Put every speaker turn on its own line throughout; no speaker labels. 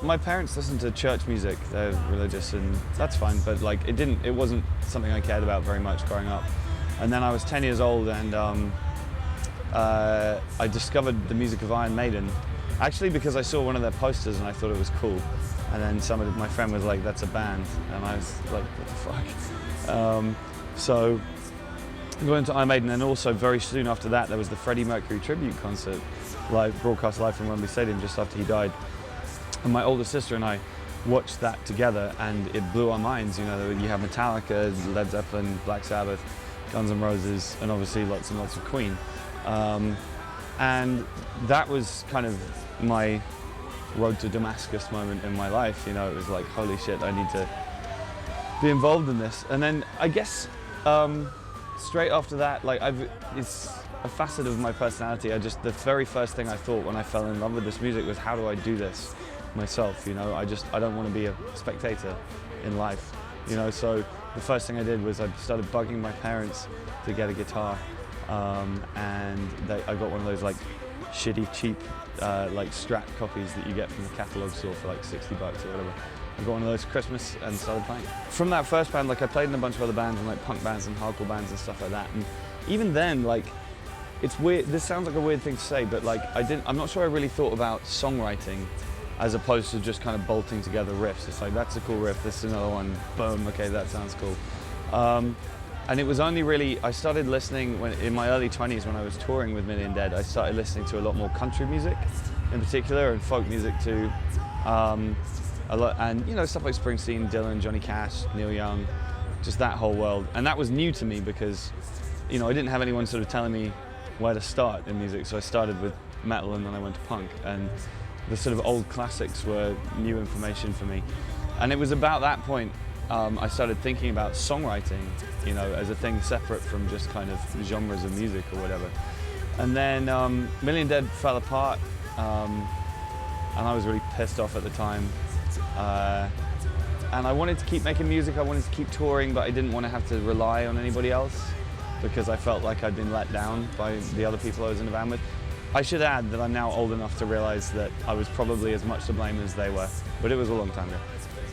My parents listened to church music, they're religious, and that's fine, but like it wasn't something I cared about very much growing up. And then I was 10 years old and I discovered the music of Iron Maiden, actually because I saw one of their posters and I thought it was cool. And then my friend was like, that's a band, and I was like, what the fuck? So I got into Iron Maiden, and also very soon after that there was the Freddie Mercury tribute concert, broadcast live from Wembley Stadium just after he died. And my older sister and I watched that together, and it blew our minds. You know, you have Metallica, Led Zeppelin, Black Sabbath, Guns N' Roses, and obviously lots and lots of Queen. And that was kind of my road to Damascus moment in my life. You know, it was like, holy shit, I need to be involved in this. And then I guess straight after that, like it's a facet of my personality. The very first thing I thought when I fell in love with this music was, how do I do this myself? You know, I don't want to be a spectator in life. You know, so the first thing I did was I started bugging my parents to get a guitar, and I got one of those like shitty, cheap, like Strat copies that you get from the catalog store for like 60 bucks or whatever. I got one of those for Christmas and started playing. From that first band, like I played in a bunch of other bands and like punk bands and hardcore bands and stuff like that. And even then, like, it's weird. This sounds like a weird thing to say, but like I'm not sure I really thought about songwriting as opposed to just kind of bolting together riffs. It's like, that's a cool riff, this is another one, boom, okay, that sounds cool. And it was only really, I started listening in my early 20s when I was touring with Million Dead. I started listening to a lot more country music in particular, and folk music too. A lot, and you know, stuff like Springsteen, Dylan, Johnny Cash, Neil Young, just that whole world. And that was new to me because, you know, I didn't have anyone sort of telling me where to start in music, so I started with metal and then I went to punk, and the sort of old classics were new information for me. And it was about that point I started thinking about songwriting, you know, as a thing separate from just kind of genres of music or whatever. And then Million Dead fell apart, and I was really pissed off at the time. And I wanted to keep making music, I wanted to keep touring, but I didn't want to have to rely on anybody else because I felt like I'd been let down by the other people I was in the band with. I should add that I'm now old enough to realize that I was probably as much to blame as they were, but it was a long time ago,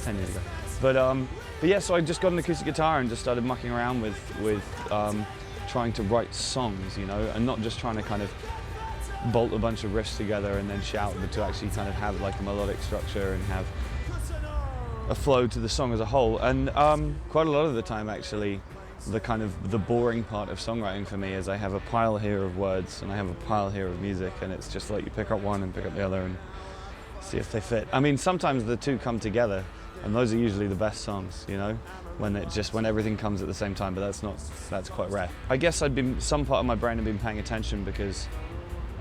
10 years ago. But yeah, so I just got an acoustic guitar and just started mucking around with trying to write songs, you know, and not just trying to kind of bolt a bunch of riffs together and then shout, but to actually kind of have like a melodic structure and have a flow to the song as a whole. And quite a lot of the time, actually, the boring part of songwriting for me is I have a pile here of words and I have a pile here of music, and it's just like you pick up one and pick up the other and see if they fit. I mean, sometimes the two come together, and those are usually the best songs, you know, when everything comes at the same time, but that's quite rare. I guess some part of my brain had been paying attention because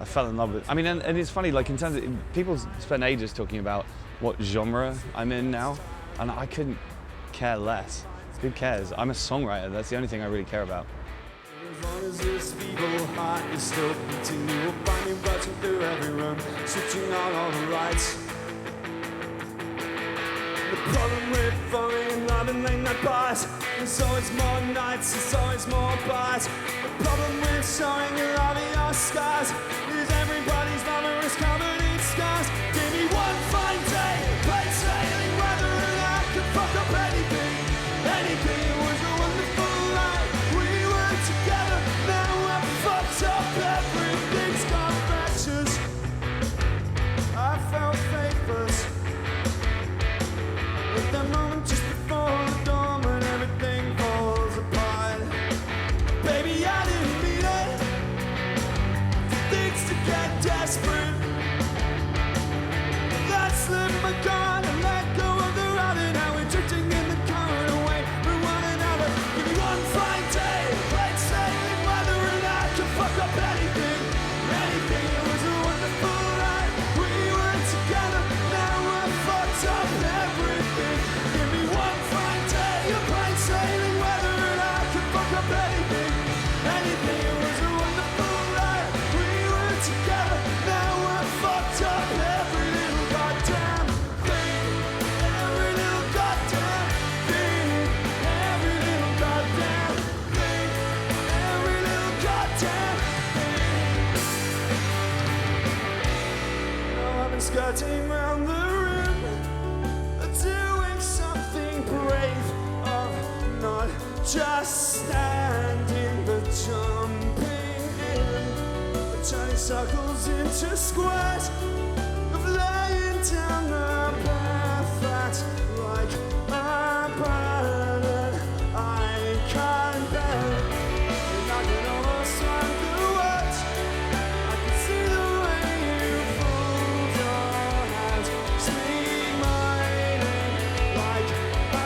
I fell in love with, I mean, and it's funny, like in terms of, people spend ages talking about what genre I'm in now, and I couldn't care less. Who cares? I'm a songwriter, that's the only thing I really care about.
As long as this feeble heart is still beating, you will find me rushing through every room, switching on all the lights. The problem with falling in love and late night bars, there's always more nights, there's always more bars. The problem with showing your love and your scars is everybody's lover is covered in scars. Give me one fine day, plain sailing weather, and I can fuck up anything. Anything, it was a wonderful life. We were together, now we're fucked up. Everything's got fractures. I felt faithless at the moment just before the dawn when everything falls apart. Baby, I didn't mean it. Things to get desperate. Let's live my God and let go of the ride, and how we're drifting in the current away from one another. Give me one fine day, plain sailing weather, and I can fuck up anything. Anything, it was a wonderful life. We were together, now we're fucked up. Everything. Give me one fine day, plain sailing weather, and I can fuck up anything. Anything, it was a wonderful life. We were together, now we're fucked up. Every little goddamn thing, every little goddamn thing, every little goddamn thing, every little goddamn thing. Now I've been skirting round the just standing but jumping in, turning circles into squares, of laying down the path that's like a burden I can't bear. And I can almost find the words. I can see the way you fold your hands, speak my name like a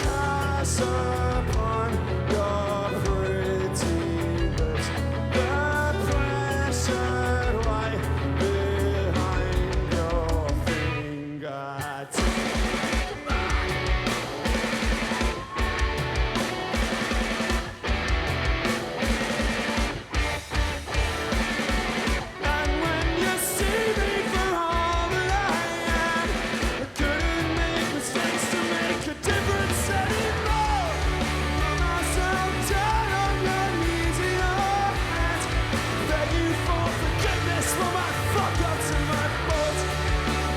curse upon your pretty lips. The pressure right behind your fingertips. And when you see me for all that I am, I couldn't make mistakes to make a difference anymore. Put myself down on your knees in your hands, beg you for forgiveness for my fuck-ups and my faults.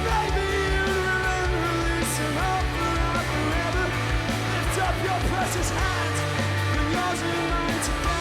Maybe you'll remember, loosen up forever. Lift up your precious hands, put yours and mine together.